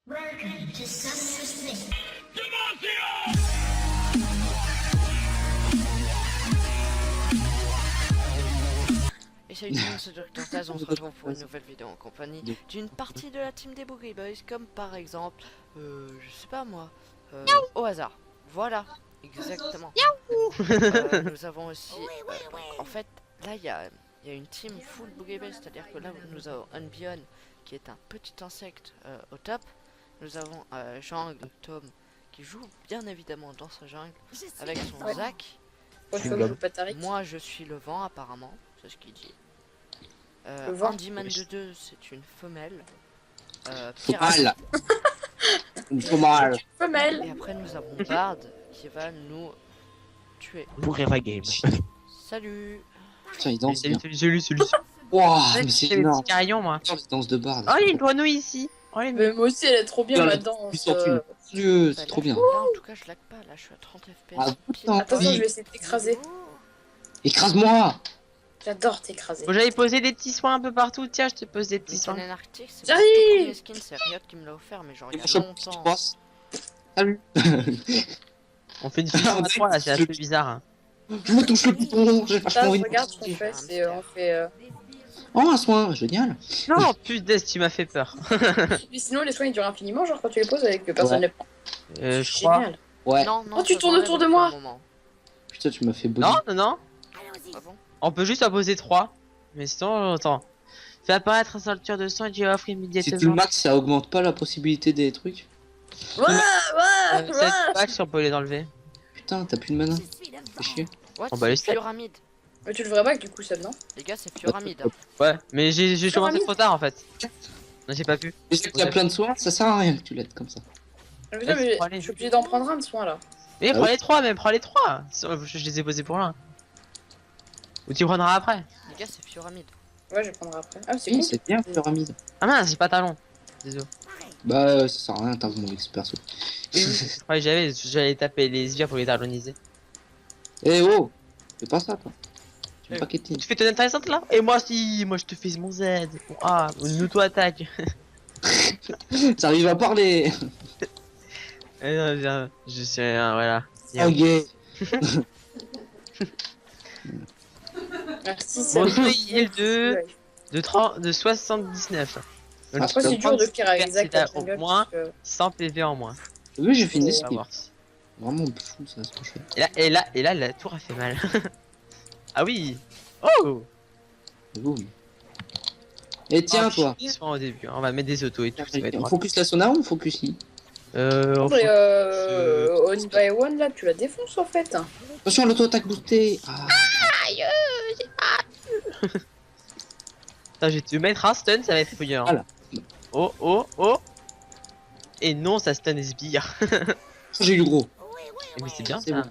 Welcome to Summer Smith. Et salut tout le monde, c'est Dr Taz, on se retrouve pour une nouvelle vidéo en compagnie d'une partie de la team des Boogie Boys, comme par exemple, je sais pas moi, au hasard. Voilà, exactement. Nous avons aussi, en fait, là il y a une team full Boogie Boys, c'est-à-dire que là nous avons Unbion, qui est un petit insecte au top. Nous avons Jungle, Tom, qui joue bien évidemment dans sa jungle, avec son Zac. Moi je suis le vent apparemment, c'est ce qu'il dit. Andyman de 2 c'est une femelle. Femelle. Une femelle. Et après nous avons Bard qui va nous tuer. Pour Eva Games. Putain, Salut. il danse bien. Salut. Wouah, mais c'est J'ai des énorme. petits carillons, moi. Putain, il danse de barde. Oh, il y a une grenouille ici. Oh, il y a une- Mais moi aussi, elle est trop bien Putain, là-dedans. Plus sorti. Dieu, c'est trop bien. Là en tout cas je lag pas, là je suis à 30 fps. Ah, putain. Attention, Oui. je vais essayer de t'écraser. Écrase-moi. J'adore t'écraser. Bon, j'avais posé des petits soins un peu partout. Tiens, je te pose des petits soins. Canon Arctic c'est J'arrive. le premier skin, c'est Riot qui me l'a offert, mais genre il y a Tu longtemps. passes. Salut. On fait une fusion à 3 là, c'est assez bizarre. Hein. Je me touche le bouton. J'ai Ça, vachement envie de regarde ce qu'on toucher. fait. C'est, on fait Oh, un soin, génial. Non, putain, tu m'as fait peur. Mais sinon, les soins ils durent infiniment, genre quand tu les poses avec que personne Ouais. les prend. Je crois. Génial. Ouais. Non, non, Oh, tu ça tournes s'enlève autour de au moi. bon moment. Putain, tu m'as fait body. Non. Ah bon. On peut juste en poser 3. Mais sinon, attends. Fais apparaître un ceinture de sang et tu offres Si tu le immédiatement. max, ça augmente pas la possibilité des trucs. Ouais, ouais, C'est ouais. pas si on peut les enlever. Putain, t'as plus de mana. Fais chier. What, On va les c'est steps. pyramide. Mais tu le ferais pas que du coup, ça non? Les gars c'est pyramide. Ouais, mais j'ai Sur commencé un trop tard en fait. Non, j'ai pas pu. Déjà qu'il y a plein de soins, ça sert à rien que tu l'aides comme ça. Ah, putain, mais faut aller. je suis obligé d'en prendre un de soin là. Mais Ah prends ouais. les 3, même prends les 3. Je les ai posés pour l'un. Ou tu prendras après. Les gars c'est pyramide. Ouais, je vais prendre après. Ah, c'est Oui, cool. c'est bien, pyramide. Ah mince, j'ai pas talon. Désolé. Bah, ça sert à rien, t'as mon expert. Ouais, j'allais taper les yeux pour les taloniser. Eh oh, fais pas ça, toi. Tu me paquetis. Tu fais ton intéressante là? Et moi si, moi je te fais mon Z. Ah, une auto-attaque. Ça arrive à parler. Eh non, viens, je suis un, voilà. Oh yeah. Merci, Bon, ça. il est de 30, de 79. Donc, Ah, Après, c'est dur de faire exact t'as la au jungle, moins parce que- 100 PV en moins. Oui, j'ai fait une On va esquive. voir. Vraiment fou, ça, ce que je fais. Et là, la tour a fait mal. Ah oui. Oh. Boum. Et tiens, toi. Ils sont au début, hein. On va mettre des autos et tout. Ça va être On droit. focus la sonar ou on focus I? On Mais faut- one by one là, tu la défonces en fait. Attention, l'auto-attaque boostée. Ah. Attends, je vais te mettre un stun, ça va être fouillant. Voilà. Oh. Et non, ça stun les sbires. J'ai eu le gros. Mais c'est bien C'est ça. bon.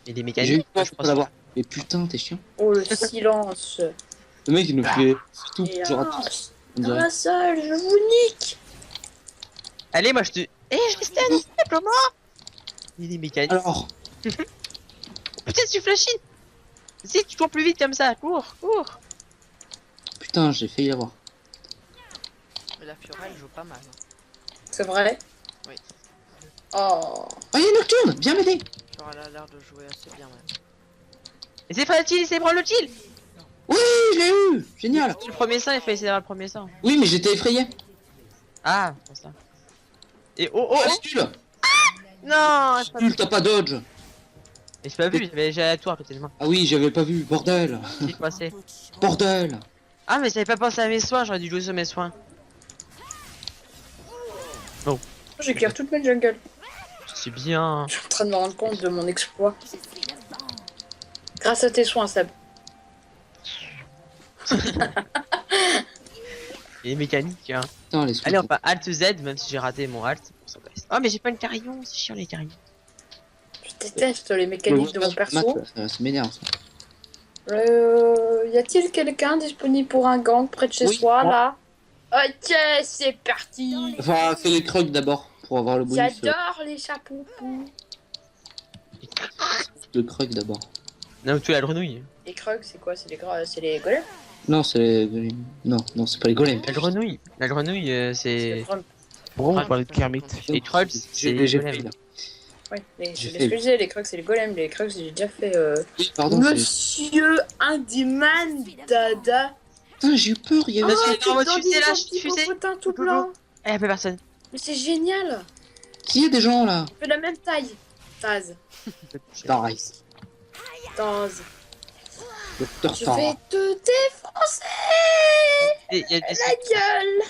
Et des J'ai eu mécaniques, peur je de pense. l'avoir. Mais putain, t'es chiant. Oh le silence. Le mec, il nous fait tout. Et Genre, alors, on dans dirait. la salle, je vous nique. Allez, moi je te. Je les stun, simplement. Il est mécanique. Alors, Putain, tu flashes. Si, tu cours plus vite comme ça. Cours. putain, j'ai failli l'avoir. Mais la Fiora elle joue pas mal. C'est vrai? Oui. Oh. Oh, il y a Nocturne. Viens m'aider. Genre elle a l'air de jouer assez bien même. Et c'est pas le kill, c'est prendre le kill. Oui, je l'ai eu. Génial. Le premier sang, il faut essayer d'avoir le premier sang. Oui, mais j'étais effrayé. Ah, pour ça. Et oh. Oh, nul. Non, j'ai pas vu. Nul, t'as pas dodge. Et j'ai pas vu, j'avais la tour à côté de moi. Ah oui, j'avais pas vu. Bordel. Qu'est-ce qui s'est passé? Bordel. Ah, mais j'avais pas pensé à mes soins, j'aurais dû jouer sur mes soins. J'ai clear toute ma jungle. C'est bien. Je suis en train de me rendre compte de mon exploit. Grâce à tes soins, Seb. Et mécanique, hein. Putain, les Allez, on va Alt Z, même si j'ai raté mon Alt. Oh, mais j'ai pas une carillon, c'est chiant les carillons. Je déteste les mécaniques de mon perso. Ça m'énerve. Ça. Y a-t-il quelqu'un disponible pour un gang près de chez Oui, soi moi. là? Ok, c'est parti. Enfin, fais les crocs d'abord pour avoir le bonus. J'adore les chapeaux. Le croc d'abord. Non, tu la grenouille. Les krugs, c'est quoi? C'est les golems? Non, c'est les golems. Non, c'est pas les golems. La grenouille, c'est. Pourquoi Ouais, vous parlez de Kermit? Les trolls, c'est J'ai les fait golems. là. Ouais, J'ai les fait. squeezies, les crocs et les golems. Les crocs, j'ai déjà fait. Oui, pardon. Monsieur Handyman Dada. Putain, j'ai eu peur, il y avait. Vas-y, Oh, envoie t'es dans fusée, des là, petits fusée. popotin tout Go, go, go. blanc. Eh, y'a plus personne. Mais c'est génial. Qui y a des gens là? On fait la même taille. Taz. Taz. Taz. Docteur Je Taz. vais te défoncer. Et y'a des La gueule.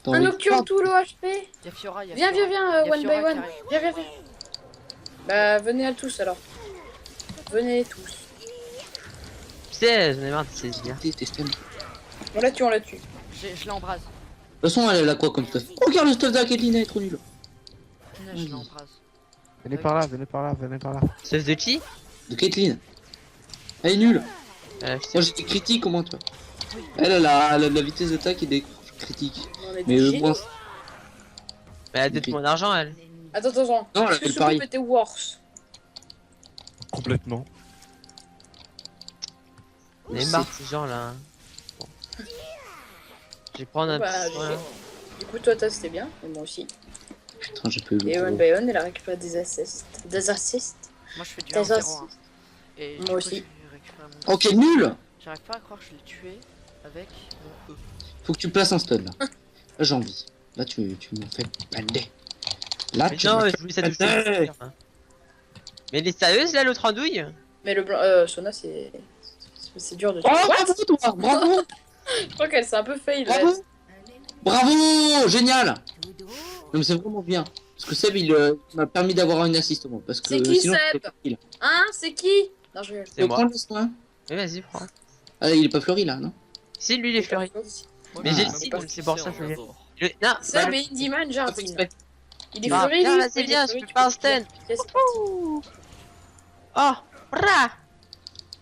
Dans Un les nocturne portes. tout le HP. Y'a Fiora, y'a Viens, Fiora. viens, viens, Y a one by Fiora qui one. arrive. Viens, viens, viens. Bah, venez à tous alors. Venez tous. Putain, j'en ai marre de ces gars. T'es stun. On la tue, on la tue. Je l'embrase. De toute façon, elle a quoi comme stuff? Oh, regarde le stuff de la Caitlyn, elle est trop nulle. Je l'embrase. Venez par là, venez par là, venez par là. Sauf de qui? De Caitlyn. Elle est nulle. Putain. Moi j'étais critique au moins, toi. Elle a de la vitesse d'attaque et des critiques. On est Mais des eux, génies. moi. Elle a peut-être moins d'argent, elle. Attends, attends, attends. Non, elle a Est-ce fait que le ce pari. groupe était worse? Complètement. On est marre de ces gens-là. Bon. Je vais prendre un Bah, petit soin. Du coup, toi, t'as c'était bien, et moi aussi. Putain, j'ai pas eu Et le one by one, elle a récupéré des assists. Des assists. Moi je fais du Des 1-0. assists. Et Moi du coup, aussi. j'ai récupéré mon... Ok, nul. J'arrive pas à croire que je l'ai tué avec mon E. Faut que tu places un stun là. Là j'ai envie. Là tu m'en fais bander. Là Mais tu non, me je fais voulais ça touche. bander. Mais elle est sérieuse là, l'autre andouille? Mais le blanc, Sona, c'est dur de Oh tuer. bravo toi, bravo, Je crois qu'elle s'est un peu fail là. bravo, bravo, génial. Non mais c'est vraiment bien. Parce que Seb il m'a permis d'avoir une assist moi. Parce que C'est qui, sinon, Seb? j'étais pas kill. Hein? C'est qui? Non, je rigole. Tu C'est veux moi. prendre le soin? Oui, vas-y, prends. Ah il est pas fleuri là, non? Si, lui, il est fleuri. Mais Ah. j'ai le cible, c'est pour ça que je l'ai. Non, Seb bah, et Indyman jardine. Exprès. Il est Ah, fleuri, putain, lui. là, c'est il est bien, fleuri, je peux tu pas peux un stun. c'est parti. Oh, bra,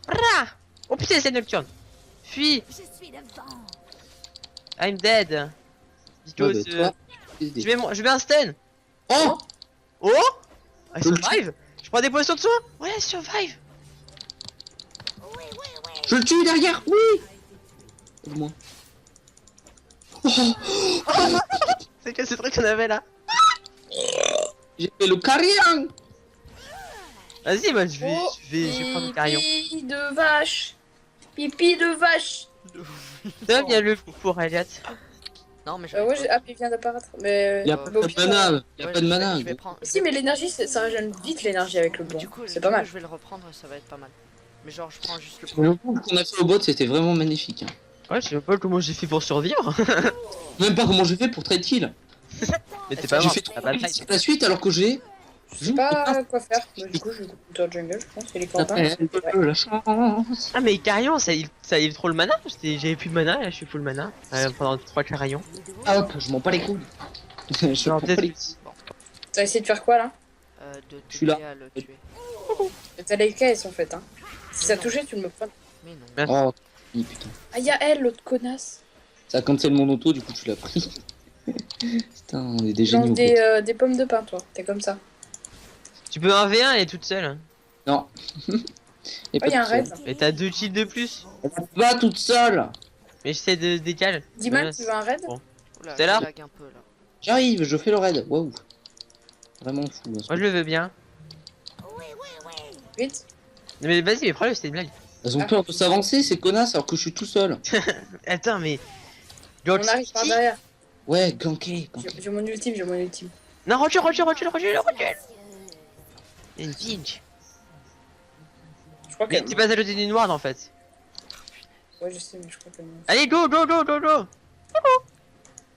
bra. Oh putain, c'est nocturne. Fuis. I'm dead. Ouais, Because, bah, toi, je mets un stun. Oh, Oh, I survive. Je prends des potions de soin. Ouais, survive. je le tue derrière, oui. Aide-moi. C'est que ce truc qu'on avait là. J'ai fait le carrière. Vas-y, moi je vais, Oh, je vais prendre le carillon. Pipi de vache. Pipi de vache. Tom, il y a le pour Elliot. Non mais je Ouais, j'ai... Ah, puis il vient d'apparaître. Mais. Il y a bah, pas de mana, il y a Ouais, pas de je vais- mana. je vais prendre- Si, mais l'énergie, ça régène vite l'énergie avec le blond. Du coup, C'est pas mal. je vais le reprendre, ça va être pas mal. Mais genre, je prends juste le Le coup qu'on a fait au bot c'était vraiment magnifique. Hein. Ouais, je sais pas comment j'ai fait pour survivre. Même pas comment j'ai fait pour trade kill. Mais t'es pas J'ai mort, fait t'as 3 pas de kills sur la suite alors que j'ai. Je sais pas quoi faire. Bah, du coup, je vais couper jungle, je pense. Et les campagnes. Après, la chance. Ah mais carillon, ça il trop le mana. J'avais plus de mana, là je suis full mana. Pendant 3 carillons. Ah hop, je m'en pas les couilles. Je Non, m'en pas peut-être- les T'as essayé de faire quoi là? De Je suis là. t'aider à le tuer. T'as les caisses en fait. Hein. Si ça touchait, tu me prends. Mais non. Merci. Oh, oui, putain. Ah, y'a elle, l'autre connasse. Ça cancel mon auto, du coup tu l'as pris. Putain, on est des Genre génies au des pommes de pain, toi. T'es comme ça. Tu peux 1v1 et toute seule. Non. Et Oh, y'a un raid. Et t'as 2 kills de plus. Pas toute seule. Mais j'essaie de décaler. Dis-moi, tu veux un raid? Bon. Oula, C'est là je lag un peu là. J'arrive, je fais le raid. Waouh. Vraiment fou. hein, ce Moi je le veux bien. Vite. Mais vas-y, mais prends-le, c'était une blague. Elles ont peur de s'avancer, ces connasses, alors que je suis tout seul. Attends, mais. On arrive par derrière. Ouais, ganké. ganké. J'ai mon ultime, j'ai mon ultime. Non, recule. Il y a une pinch. Je crois Mais que. t'es pas à côté d'une noire en fait. Ouais, je sais, mais je crois que. Allez, go.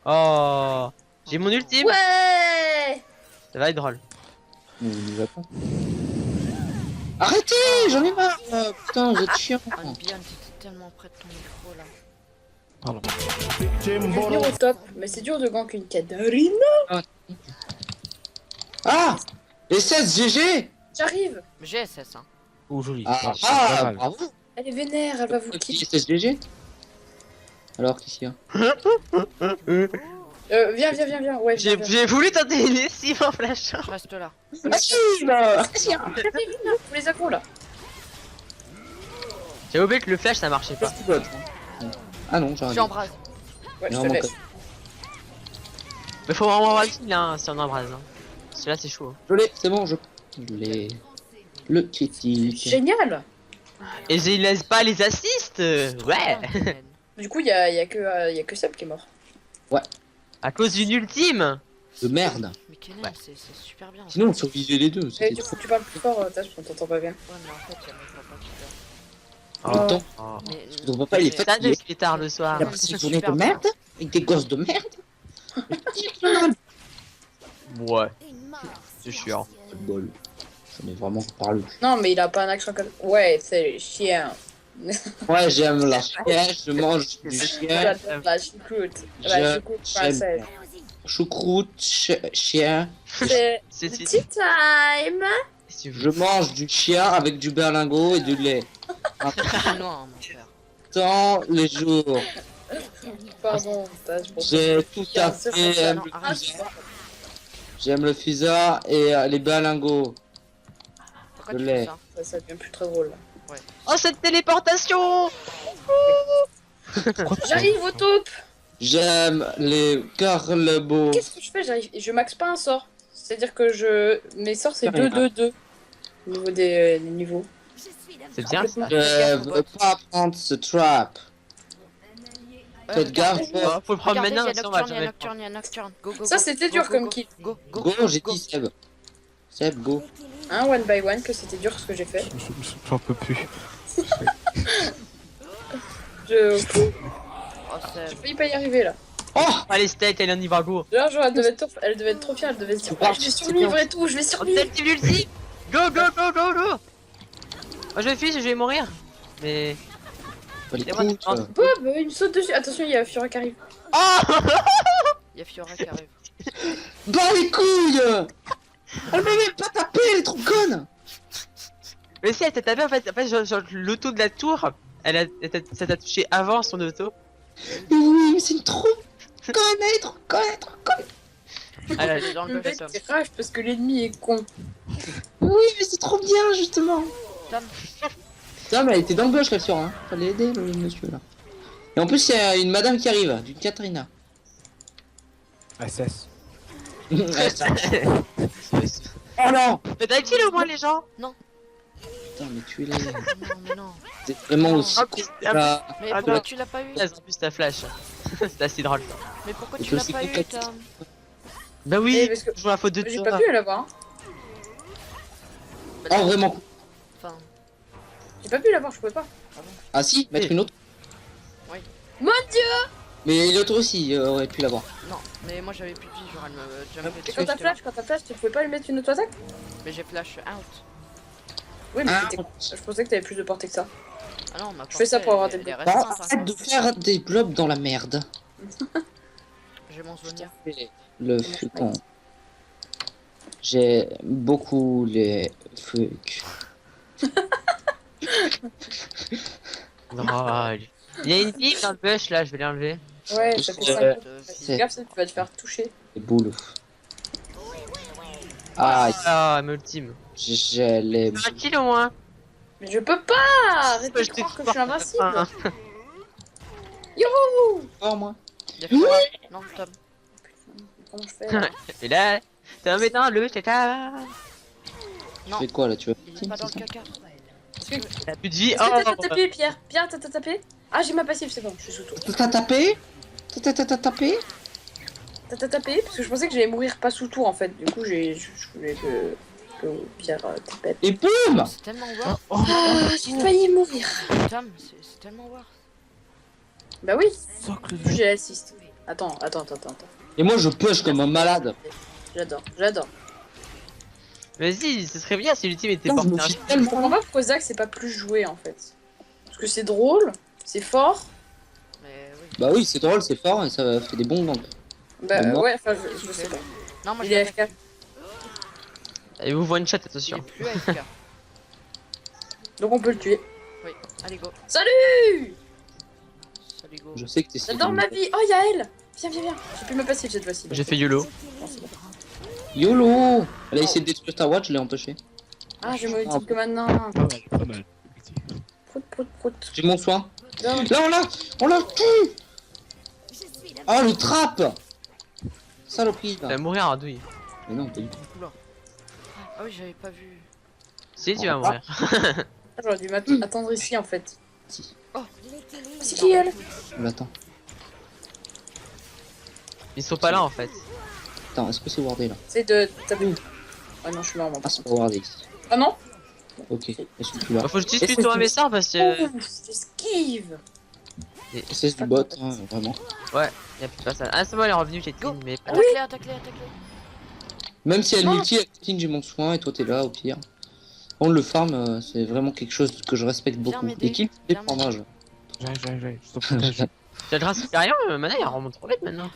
Oh. J'ai mon ultime. Ouais! Ça va être drôle. Mais on y va pas. Arrêtez, j'en ai marre. Putain, vous êtes chiant. Anne bien, t'étais tellement près de ton micro là. Pardon. Je vais venir au top, mais c'est dur de gank une Katarina. Ah, et 16 GG. J'arrive. Mais j'ai SS hein. Oh, joli. Ah, Ah, c'est pas ah mal. bravo. Elle est vénère, elle va vous Qui quitter. 16 GG. Alors, qu'est-ce qu'il y a? Viens. Ouais, viens. J'ai voulu tenter une lessive en flashant. Je reste là. Ah si, bah, Vous les accros là. J'ai oublié que le flash ça marchait pas. Ah non, j'arrive. J'embrase. Ouais, je Non, te mon laisse. Mais faut vraiment avoir le kill hein, si on embrase. Hein. Celui-là c'est chaud. Je l'ai, c'est bon, je l'ai. Le kitty. Génial. Et je laisse pas les assists. Ouais. Du coup, il y a que Seb qui est mort. À cause d'une ultime. De merde. Mais Kennen, Ouais. c'est super bien. Sinon, on survivait les deux. Eh, C'était tu, trop. tu parles plus fort, Tâche, on t'entend pas bien. Ouais, mais en fait, il y a même pas qui perd. En même temps, Oh. Mais, ton papa il est mais- Ça fatigué. qu'il est tard le soir. Il a Ouais, passé c'est une journée de super bien. merde. Avec des gosses de merde. Ouais. C'est chiant. Pas de bol. J'en ai vraiment par le cul. Non, mais il a pas un accent comme. Ouais, c'est le chien. Ouais, j'aime la chien, je mange du chien. J'adore la choucroute. La choucroute française. Choucroute, chien. C'est C'est le tea time. Je mange du chien avec du berlingot et du lait. Chinois, mon frère. Tant les jours. Pardon, Tâche, pour J'ai tout à C'est fait. ça, non, le arrête. fusain. J'aime le fusain et les berlingots. Pourquoi Je tu l'ai. fais ça Ça devient plus très drôle. Là. Oh cette téléportation. J'arrive au top. J'aime les carlebots. Qu'est-ce que je fais? J'arrive. Je max pas un sort. C'est-à-dire que mes sorts c'est Rien. 2-2-2 au niveau des niveaux. C'est bien. Complètement. Je veux pas prendre ce trap. Faites gaffe. Oh, faut le prendre Regardez, maintenant, il y a sinon on va Nocturne, il y a jamais le Nocturne, il y a Nocturne. Go, go, Ça, go. c'était Go, dur go, comme go. kill. Go, go, Go, j'ai go. dit Seb. Seb, go. Un one by one que c'était dur ce que j'ai fait. J'en peux plus. Je Oh, c'est... j'ai failli pas y arriver là. Oh! Allez steak, elle est en Ivargo. Genre, elle devait être trop fière, elle devait se dire C'est ouais, je vais survivre et tout, je vais survivre. Objectif ultime. Go go go go go. Moi je fiche, je vais mourir. Mais Pas les Et moi, coups, tu penses- Bob, il me saute dessus. Attention, il y a Fiora qui arrive. oh. Il y a Fiora qui arrive. Bah les couilles! Elle m'a même pas tapé, elle est trop conne! Mais si elle t'a tapé en fait genre, l'auto de la tour, ça t'a touché avant son auto. Mais oui, mais c'est une trop conne, elle est trop conne, elle est trop conne! Ah, Elle est dans Le le mec buff, Tom. qui rage parce que l'ennemi est con. Oui, mais c'est trop bien, justement! Tom. Non, mais elle était dans le bush, la Fiora, hein. Fallait aider le monsieur là. Et en plus, il y a une madame qui arrive, d'une Katrina. SS. Oh non! Mais t'as kill au moins les gens. Putain, mais tu es là. Non, mais non. C'est vraiment aussi Ah, con putain. là. Mais Ah, pourquoi non. tu l'as pas eu? En plus ta flash. C'est assez drôle. Mais pourquoi Et tu que l'as c'est pas eu, compliqué. Tom? Bah Eh, oui, parce que toujours la faute de j'ai toi. pas pu l'avoir. Hein. Bah, Oh, vraiment. Enfin, J'ai pas pu l'avoir, je pouvais pas. Ah si, mettre une autre. Mon dieu! Mais l'autre aussi aurait pu l'avoir. non. Mais moi j'avais plus de vie, genre elle me jumpait Et dessus. quand t'as j'étais là. flash, tu pouvais pas lui mettre une autre attaque? Mais j'ai flash out. Oui, mais Ah, c'était. Je pensais que t'avais plus de portée que ça. Ah non, ma Je fais ça pour avoir des des des blocs. Bah, restantes, hein. arrête de faire des blobs dans la merde. J'ai mon Zonia. Le fucon. J'ai beaucoup les fuck. Drôle. Il y a une pique dans le push là, je vais l'enlever. Ouais, ça fait 5 Fais gaffe, ça, tu vas te faire toucher. Les boules. Ah, Ah, m'ultime. j'ai les. Un kill au moins. Mais je peux pas! Arrête de Je te croire que je suis invincible! Ah. Youhou! fort, moi. Il y a Fiora. Non, Tom. Comment je fais là? Et là, t'es embêtant le caca. Tu Non. fais quoi là? Tu veux Il est pas dans le caca. T'as plus de vie. Est-ce que t'as Oh, tapé, Pierre? Pierre, t'as tapé? Ah, j'ai ma passive, c'est bon, je suis sous tour. T'as tapé? T'as tapé? T'as tapé? Parce que je pensais que j'allais mourir pas sous tour en fait. Du coup, je voulais que Pierre t'épète. Et boum! C'est tellement worth. Ah, j'ai failli mourir. Tom, c'est tellement worth. Bah oui, Socle plus j'ai l'assist. Attends. Et moi je push comme un malade. J'adore. vas-y, ce serait bien si l'ultime était Putain, je porté me un suis Je tellement. comprends pas pourquoi Zach c'est pas plus joué en fait. Parce que c'est drôle, c'est fort. Mais oui. Bah oui, c'est drôle, c'est fort et ça fait des bons gangs. Bah Moi ouais, enfin je sais pas. Non, moi Il je est l'ai AFK. Et vous one shot, Il attention. est plus AFK. Donc on peut le tuer. Oui, allez go. Salut! Salut go. Je sais que t'es J'adore ma vie. Oh y'a elle! Viens. J'ai plus ma passive cette fois-ci. J'ai fait YOLO. Non, c'est bon. YOLO! Elle a essayé de détruire ta watch, je l'ai empêché. Ah j'ai mon ultime que maintenant. Pas mal. Prout. J'ai mon soin. Non. Là on l'a tue! Oh le trap! Saloperie, Tu vas va. mourir, Ardouille. Mais non, pas du tout. Oula. Ah oui, j'avais pas vu. Si, tu vas Ah. mourir. J'aurais dû m'attendre ici en fait. Si, C'est qui elle? on l'attend. Ils sont pas là en fait. Attends, est-ce que c'est wardé là? C'est de taper. Ah non, je suis mort moi. Ah, c'est pas wardé ici. Ah non? Ok, je suis plus là. Bah, faut que je Est-ce discute que sur un tu- message parce que. J'esquive. C'est du bot, hein, vraiment. Ouais, y'a plus de passage. Ah, c'est bon, elle est revenue, j'ai dit, Go. mais. Attaque-les, attaque-les, attaque-les. Même si elle Non. multi, elle continue, j'ai mon soin et toi t'es là au pire. On le farm, c'est vraiment quelque chose que je respecte Viens beaucoup. m'aider, Et qui les viens fromage. J'arrive, je te protège. Tu as le grâce supérieur, Mana, il remonte trop vite maintenant.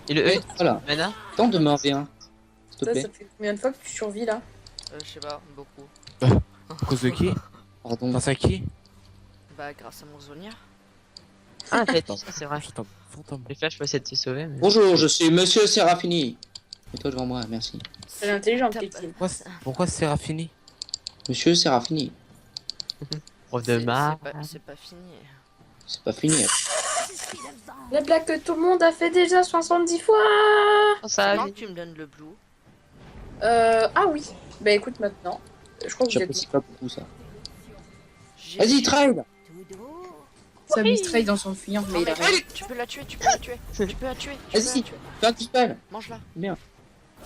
Et le E, Voilà, Mana. tente de me R1, s'il te Ça, plaît. ça fait combien de fois que tu survis là? Je sais pas, beaucoup. À cause de qui? Pardon. Grâce à qui? Bah, grâce à mon Zonia. Ah, peut-être, ça c'est vrai. Putain, fantôme. Les flashs, je peux essayer de te sauver. Mais... Bonjour, je suis Monsieur Serafini. Et toi devant moi, merci. Elle est intelligente, T'as Kékine. Pourquoi c'est Raffini? Monsieur Serafini. Prof de maths. C'est pas fini. C'est pas fini. La blague que tout le monde a fait déjà 70 fois. Oh, ça Quand va. tu me donnes le blue, Ah oui. Bah écoute maintenant. Je crois que vous êtes... J'apprécie pas beaucoup ça. j'ai... Vas-y, trade. Ça mistraille dans son fuyant, mais il a raison. Tu peux la tuer, tu peux la tuer. Tu peux la tuer, tu peux la Vas-y, tuer. fais un petit spell. Mange-la. Bien.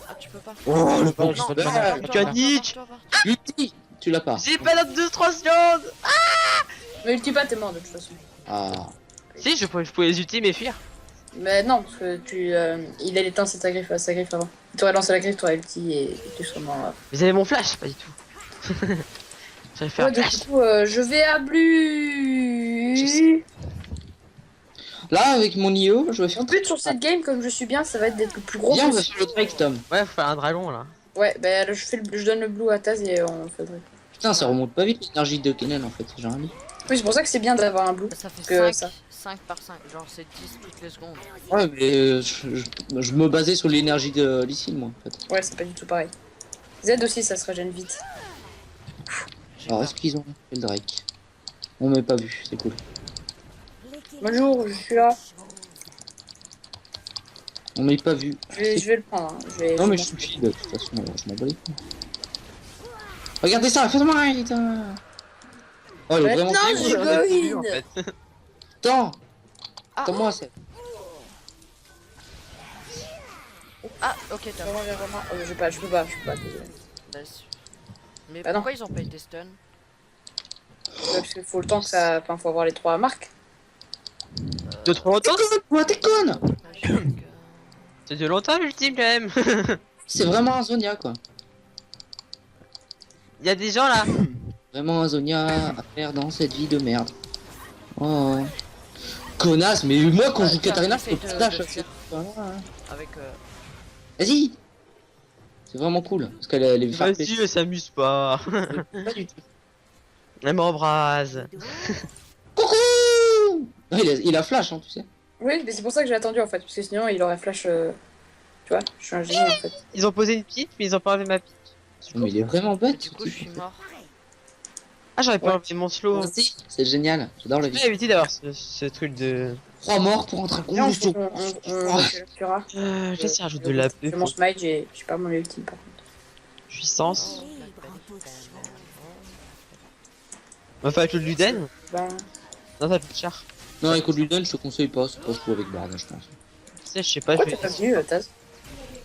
Ah, tu peux pas. Oh, le Non, bon je te spell. demande. barre-toi, Tu as barre-toi, dit- barre-toi, barre-toi. Multi, tu l'as pas. J'ai pas notre 2-3 secondes. Mais ulti pas, t'es mort de toute façon. Ah. Si, je pouvais les ultimes et fuir. Mais non, parce que tu... il a éteint sa griffe avant. Il t'aurait lancé la griffe, t'aurais ulti et tu serais mort. Vous avez mon flash, pas du tout. J'allais faire Ouais, un du flash. coup, je vais à Blue. Là, avec mon IO, je vais faire. Mon but sur cette game, comme je suis bien, ça va être d'être le plus gros Viens, on va possible. faire le Drake, Tom. Ouais, faut faire un dragon là. Ouais, bah là, je donne le blue à Taz et on fait le... Putain, ça remonte pas vite l'énergie de Kennen en fait, j'ai rien dit. Oui, c'est pour ça que c'est bien d'avoir un blue. Ça fait Que 5, ça. 5 par 5, genre c'est 10 toutes les secondes. Ouais, mais je me basais sur l'énergie de Lysine, moi en fait. Ouais, c'est pas du tout pareil. Z aussi, ça se régène vite. J'ai Alors, peur. est-ce qu'ils ont fait le Drake? On m'a pas vu, c'est cool. Bonjour, je suis là. On m'a pas vu. Je vais le prendre. Hein. Non, mais je suis feed, de toute façon, je m'en bats les couilles. Regardez ça, faites-moi un putain. Oh, elle est Ouais, vraiment non, très j'ai cool. go vu, en in. fait. Attends, Ah, attends-moi, c'est. ah, ok, top. Vraiment, je peux pas, désolé. Bah, mais Bah non. pourquoi ils ont pas été stun? Parce qu'il faut le temps que ça... Enfin, faut avoir les 3 marques. 2-3 autos. T'es conne! C'est de longtemps l'ultime quand même. C'est vraiment un Zonia quoi. Il y a des gens là. Vraiment un Zonia à faire dans cette vie de merde. Oh. Connasse, mais moi quand je joue Tiens, Katarina, je essaye peux de- dash de à fuir. Voilà. Avec Vas-y! C'est vraiment cool, parce qu'elle est fair play. Vas-y, elle s'amuse pas. Pas du tout. Elle m'embrase. Coucou! Ah, il a flash, hein, tu sais. Oui, mais c'est pour ça que j'ai attendu en fait. Parce que sinon, il aurait flash. Tu vois, je suis un génie en fait. Ils ont posé une petite, mais ils ont pas enlevé ma petite. Non, mais il est vraiment et bête. du ce coup je type. suis mort. Ah, j'aurais pas Ouais. enlevé mon slow. Vas-y, c'est génial, j'adore la J'ai vie. l'habitude d'avoir ce truc de. 3 morts pour entrer en Viens, on combustion. tu verras. J'essaie de rajouter de la Je mon smite, j'ai pas mon ultime par contre. puissance. On va faire avec le Luden. Bah, Non, ça coûte cher. Non, écoute, Luden, je te conseille pas, c'est pas fou avec Bard, je pense. Tu sais, je sais pas, pourquoi je t'es pas vais. venu, Taz?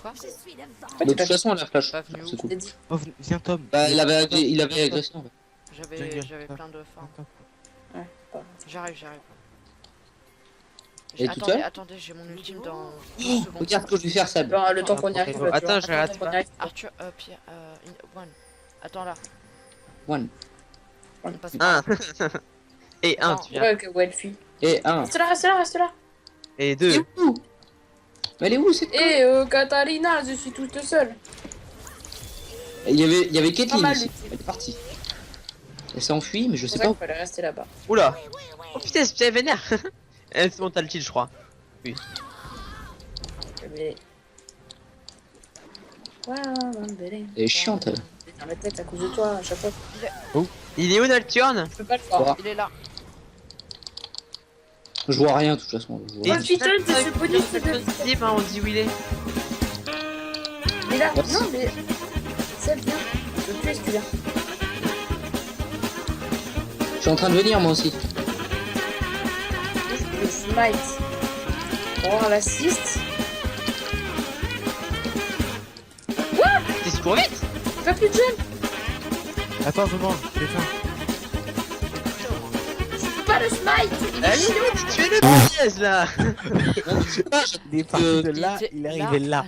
Quoi? Pourquoi De t'es toute pas façon, elle a flash, Pas venu où? c'est cool. venu? Dit. Oh, viens Tom. Bah, il avait agressé en fait. J'avais plein de formes. Ouais, pas. J'arrive. Et toute Attendez, seule attendez, j'ai mon ultime dans 12 Oh, secondes. regarde ce que je vais faire, Seb. Bon, le temps qu'on y arrive. tu Attends, vois. je regarde Le temps qu'on y pas. arrive. Arthur, Pierre, One. Attends là. One. On passe par Un. là. Et un, Non. tu viens. Ouais, que ouais, elle fuit. Et 1. Reste là. Et Elle deux. est où? Mais elle est où cette conne? Et Katarina, je suis toute seule. Il y avait Pas Caitlyn mal, ici, Lucie. elle est partie. Elle s'est enfuie, mais je C'est sais vrai pas qu'il où. fallait rester là-bas. Oula. Oh putain, c'est vénère. Elle se monte à le kill, je crois. Mais... Wow, Elle est chiante, elle. dans la tête à cause de toi à chaque fois. Il est où Nocturne? Je peux pas le voir. Voir. Il est là. Je vois rien de toute façon. Je vois Et rien. Oh, putain, c'est ce bonus de- Team, hein, on dit où il est. Mais là, Merci. non, mais. C'est bien. Je veux plus celui-là. Je suis en train de venir moi aussi. Le smite. Pour avoir l'assist. T'es super vite. Pas plus de jeunes. Attends, je mange, j'ai faim. Pas le smite. Allez, tu es le piège là. Il est parti de là, était il est arrivé là.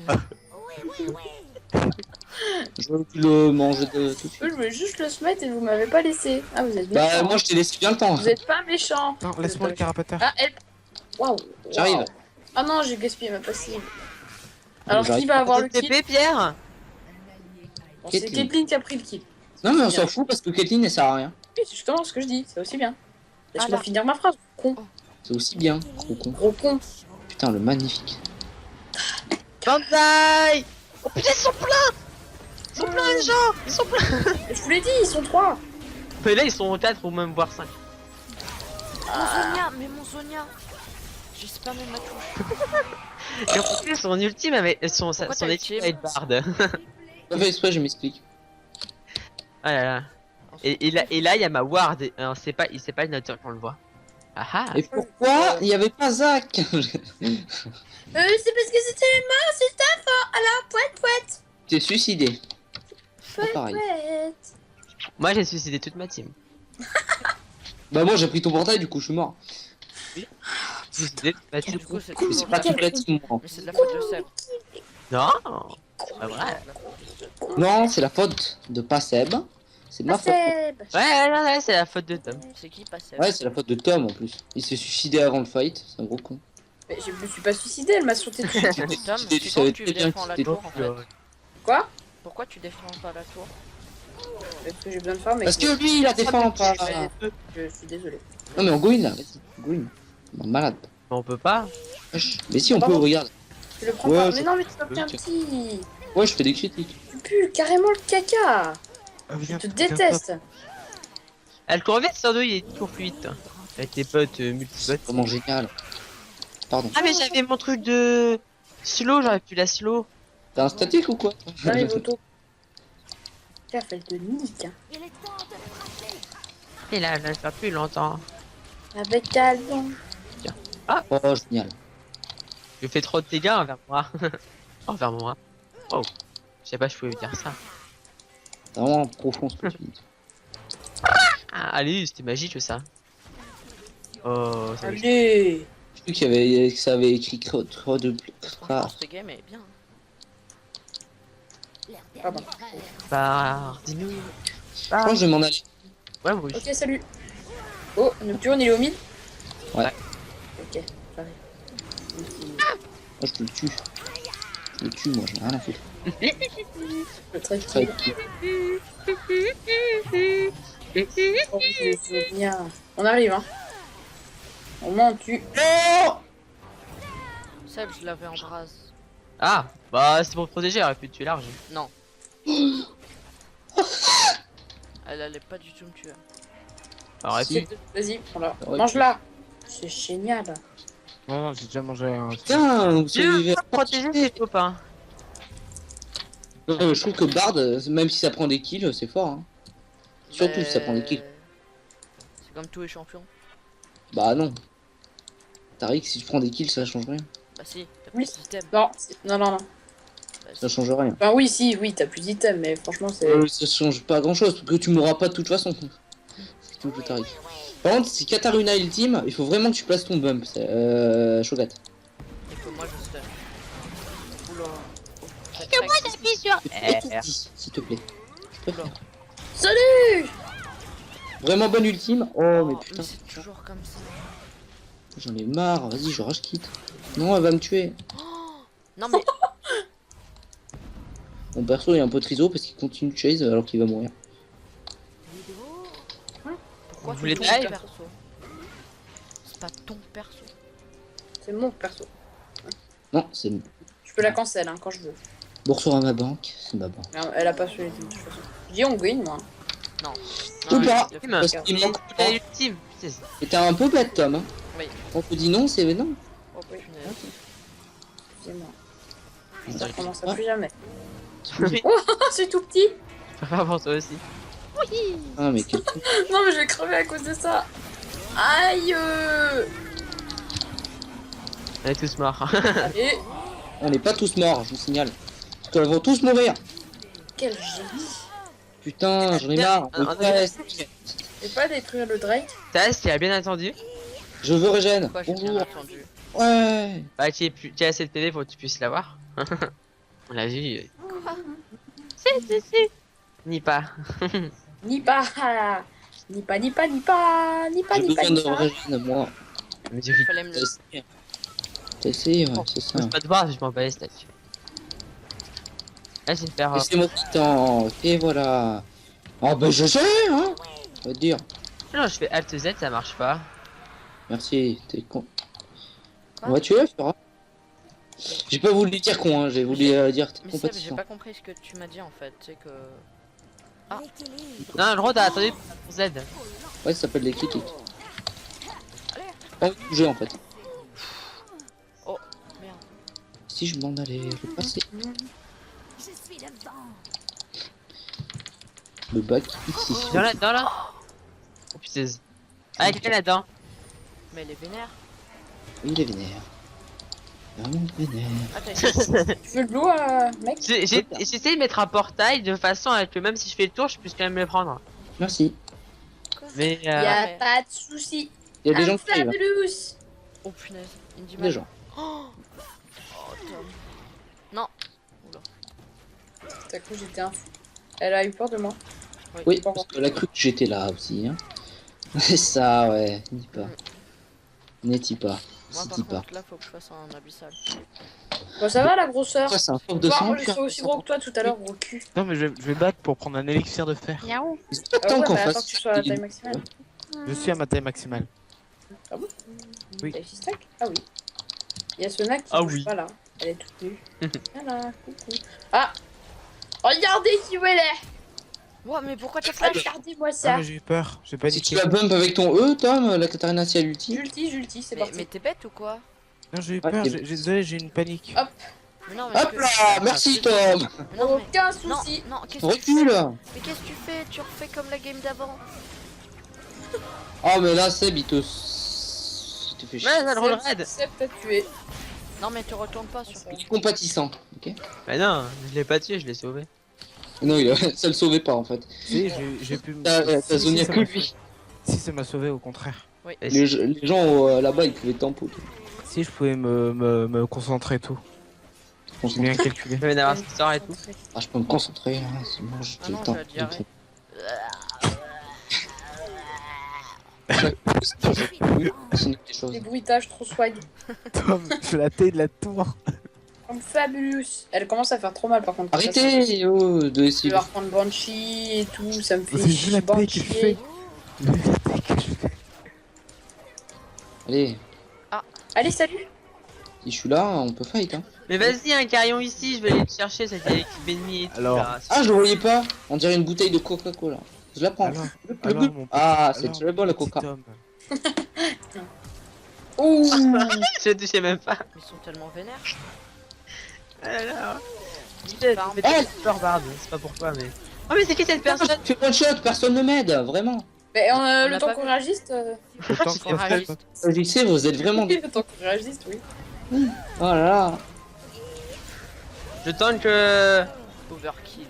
Je veux le manger de tout de suite. Je voulais juste le smite et vous m'avez pas laissé. Ah, vous êtes Bah méchants. moi je t'ai laissé bien le temps. Vous êtes pas méchants. Non, laisse-moi le carapateur. Ah, elle. Waouh. J'arrive. Ah non, j'ai gaspillé ma passive. Alors, J'arrive. qui va avoir le kill? TP, Pierre. Bon, c'est Caitlyn. Caitlyn qui a pris le kill. Non mais on s'en fout parce que Caitlyn elle sert à rien. Oui, c'est justement ce que je dis. C'est aussi bien. Laisse-moi là. finir ma phrase. Con. C'est aussi bien. Gros con. Gros con. Putain le magnifique. Banzai. Oh putain, ils sont pleins. Ils sont pleins les gens. Ils sont pleins. Je vous l'ai dit, ils sont 3. Mais là, ils sont 4 ou même voire 5. Mon Sonia, mais mon Sonia. J'ai spammé ma touche. Et en plus, son ultime avec son Pourquoi son t'as équipe ultime avec Bard. Pas fait exprès je m'explique. Ah là là. Et là, il y a ma ward. Et, c'est pas une nature qu'on le voit. Ah ah. Et pourquoi il y avait pas Zach? C'est parce que c'était moi, c'est ta faute. Alors, poète. T'es suicidé. C'est pas pareil. Poète. Moi, j'ai suicidé toute ma team. Bah moi j'ai pris ton portail du coup je suis mort. Suicidé toute ma team. Du coup, c'est Mais toujours c'est pas la- toute la team moi. Mais c'est de la faute de Seb. Non. C'est pas vrai. Non c'est la faute de pas Seb. C'est de ma faute. Seb. Ouais, c'est la faute de Tom. C'est qui pas Seb? Ouais c'est la faute de Tom en plus. Il s'est suicidé avant le fight. C'est un gros con. Mais je me suis pas suicidée, elle m'a sauté dessus. Tom, Tu tu savais tu très bien défends que la c'était tour en fait. Quoi? Pourquoi tu défends pas la tour? Parce que j'ai besoin de faire, mais. Parce que lui il la défend pas. Je suis désolé. Non mais on go in là. Vas-y. Go in. Non, malade. Mais on peut pas. Wesh. Mais si on peut regarde. Tu le prends Ouais, pas. je- Mais non, mais tu m'as pris un Tiens. petit. Ouais je fais des critiques. Tu pues carrément le caca. Ah, Je viens, te viens, déteste. Elle court vite, Sando, il est toujours plus vite. Avec tes potes multibots. Vraiment génial. Pardon. Ah, mais j'avais mon truc de slow, j'aurais pu la slow. T'as un statique ou quoi? J'arrive auto. Tiens, fait de nique. Hein. Et là, je vais le faire plus longtemps. Avec talent. Oh génial. Je fais trop de dégâts envers moi. Envers moi. Oh. Je sais pas, je pouvais dire ça. C'est vraiment profond ce que tu dis. Ah, allez, c'était magique ça. Oh, ça va. Allez. J'ai cru qu'il y avait, que ça avait écrit trop de. Franchement, cette game est bien. Pardon. Bah, dis-nous. Je pense que je vais m'en aller. Ouais, moi aussi. Ok, salut. Oh, Nocturne, il est au mid? Ouais. Ok, j'arrive. Moi je le tue. Je le tue, moi j'en ai rien à foutre. Le très Ça va kill. être qui Oh, c'est bien. On arrive, hein. Au moins, on tue. Seb, je l'avais en brase. Ah, bah, c'est pour te protéger, elle aurait pu te tuer large. Non. Elle allait pas du tout me tuer. Alors, Si. Vas-y, prends-la. Ouais. Mange-la. C'est génial. Non, non, j'ai déjà mangé un. Putain, vous survivez. protéger tes copains. Je trouve que Bard, même si ça prend des kills, c'est fort. Hein. Surtout si ça prend des kills. C'est comme tous les champions. Bah non. Tariq, si tu prends des kills, ça change rien. Bah si, t'as Oui. plus de système. Non, non. Bah, Ça change rien. Enfin, oui, si, oui, t'as plus d'items, mais franchement, c'est. Ça change pas grand chose, parce que tu mourras pas de toute façon. C'est tout le Tariq. Par contre, si Katarina ultime, il faut vraiment que tu places ton bump. Shogat. et que moi je stun. Oula. Que moi j'appuie sur. S'il te plaît. Je préfère. Salut. Vraiment bonne ultime. Oh mais Mais putain, c'est toujours comme ça. j'en ai marre. Vas-y, je rage quitte. Non, elle va me tuer. Non mais Mon perso est un peu triso parce qu'il continue de chase alors qu'il va mourir. pourquoi Vous tu voulez ton taille perso? C'est pas ton perso. C'est mon perso. Non, c'est Je peux la cancel, hein, quand je veux. Boursorama ma banque, c'est ma banque. Mais elle a pas suivi de toute façon. Je dis on gagne, moi. Non. Ou Non, pas. il a fait- Ultime. Parce qu'il manque Il a ultime. Putain, Et t'es un peu bête, Tom. Hein. Oui. On te dit non, c'est non. Oh Oui. punaise. Excusez-moi. Ça recommence à plus jamais. Oui. Oh, c'est tout petit. Pas pour toi aussi. Ah, mais quel con. Non, mais je vais crever à cause de ça. Aïe. On est tous morts. Et On n'est pas tous morts, je vous signale. Parce qu'ils vont tous mourir. quel génie. Putain, j'en ai marre. On Mais ouais, Et pas détruire le Drake. Taz, tu as bien attendu. je veux régène. Pourquoi j'ai bien Bonjour. attendu? Ouais. Bah, tu as assez de télé pour que tu puisses l'avoir. On l'a vu. Quoi? Si. Ni pas. Ni pas. Ni pas, ni pas, ni pas. Ni pas, J'ai ni pas, besoin ni de pas. régène, moi. Mais tu Fallait me le... T'as essayé, ouais, c'est ça. peux pas te voir, je m'en bats les steaks. Là, c'est faire. Laissez-moi petit temps. Et voilà. Ah bah je sais, hein. On va te dire. Non, je fais Alt Z, ça marche pas. Merci, t'es con. Quoi On va tuer, Flora. J'ai pas voulu dire con, hein. J'ai voulu dire Mais Seb, j'ai compétition. pas compris ce que tu m'as dit en fait. C'est que... Non, le gros, t'as attendu pour Z. Ouais, ça s'appelle les critiques. Pas bouger en fait. Oh, merde. Si je m'en allais le passer. Le bac ici. Dans là. Oh putain. Ah, quelqu'un là-dedans. Mais elle est vénère. Il est vénère. Vraiment vénère. Attends, Tu veux de l'eau, mec? J'ai essayé de mettre un portail de façon à que même si je fais le tour, je puisse quand même le prendre. Merci. Mais Y'a mais- pas de soucis. Il y a des gens qui arrivent. hein. Fabulous. oh punaise. Il me dit Des mal. gens. Oh, Tom. Non. T'as cru que j'étais un fou. Elle a eu peur de moi. Oui, parce qu'elle a cru que j'étais là aussi. Hein. C'est ça, ouais. Dis pas. N'es-y pas. Moi Si par dis pas. contre là faut que je fasse un abyssal. Bon, ça va la grosseur? Ça, c'est un phoque de Bon, sang. moi je serais aussi gros que toi tout à l'heure, gros cul. Non, mais je vais battre pour prendre un élixir de fer. Miaou. Ils ont pas de Ah temps ouais, qu'on bah attends fasse. que tu sois à la taille maximale. Je suis à ma taille maximale. Oui. T'as 6 stacks? Ah oui. Il y a Sona qui Ah bouge oui. pas là. Elle est toute nue. Voilà, coucou. Ah! Regardez qui elle est! Ouah, mais pourquoi t'as flash? Regardez-moi Ah, ça! mais j'ai eu peur. J'ai Si tu paniqué. la bump avec ton E, Tom, la Katarina si elle ulti. Julti, c'est Mais parti. t'es bête ou quoi? Non, j'ai eu Ah, peur. t'es- Désolé, j'ai une panique. Hop. Mais non, mais Hop là, merci Tom. Mais non, mais... Aucun Non, souci! non, qu'est-ce que tu fais? Recule. Mais qu'est-ce que tu fais? Tu refais comme la game d'avant. Oh mais là Seb il te fait chier. ouais, ça le roll raid. C'est peut-être tué. Non mais tu retournes pas sur... Il est compatissant, ok. Mais non, je l'ai pas tué, je l'ai sauvé. Non, ça le sauvait pas en fait. Si, j'ai pu. T'as zoné ça que m'a lui. sauvé. Si, ça m'a sauvé au contraire. Les gens là-bas ils pouvaient tempo. Si, je pouvais me concentrer et tout. J'ai bien calculé. Je vais d'avoir cette histoire et tout. Ah, je peux me concentrer, hein, c'est bon, j'ai Ah le non, temps. j'ai la diarrhée. C'est quelque chose. Des bruitages trop swag. Tom, je la taille de la tour. Comme Fabulous. Elle commence à faire trop mal par contre. quand ça sort. Arrêtez de Je essayer. vais reprendre Banshee et tout, ça me fait J'ai vu la taille qu'il chier. fait. J'ai vu la taille qu'il fait. Allez, Allez, salut! si je suis là, on peut fight. Hein. Mais vas-y, un carillon ici, je vais aller le chercher, cette équipe ennemie et tout. Alors. là. Ah, je le voyais pas. On dirait une bouteille de Coca-Cola. Je la prends. Alors, mon Ah, c'est alors, très bon la petit Coca. Tom. Ouh! Je le touchais même pas. Ils sont tellement vénères. Alors. Farm. Mais t'es super barbe, c'est pas pourquoi, mais. Oh, mais c'est qui cette personne? Fais one shot, personne ne m'aide, vraiment. Mais On le l'a temps pas qu'on vu. réagisse. Le temps qu'il y a Réaliste. Je sais, vous êtes vraiment. Le temps qu'on réagisse, oui. Oh là là. Je tente que. Overkill.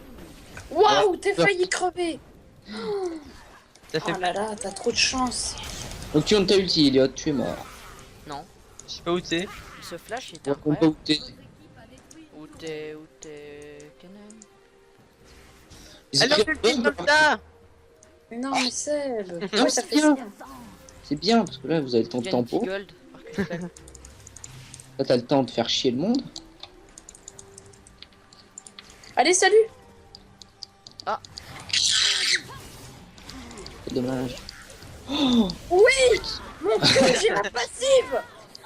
Waouh, t'es failli crever! Ça fait. Oh là là, t'as trop de chance. Donc tu as ulti, Elliot, tu es mort. Non. Je sais pas où t'es. Ce flash il était On peut incroyable. où t'es. Où t'es... Kenan? Alors que le comme ça. Mais non, mais Seb! Non, Pourquoi c'est t'as fait bien. ça? C'est bien parce que là vous avez le temps de Il y a une petite tempo. gold. Alors que c'est- Là t'as le temps de faire chier le monde. Allez, salut! C'est dommage. Oui! Mon cul, j'ai la passive!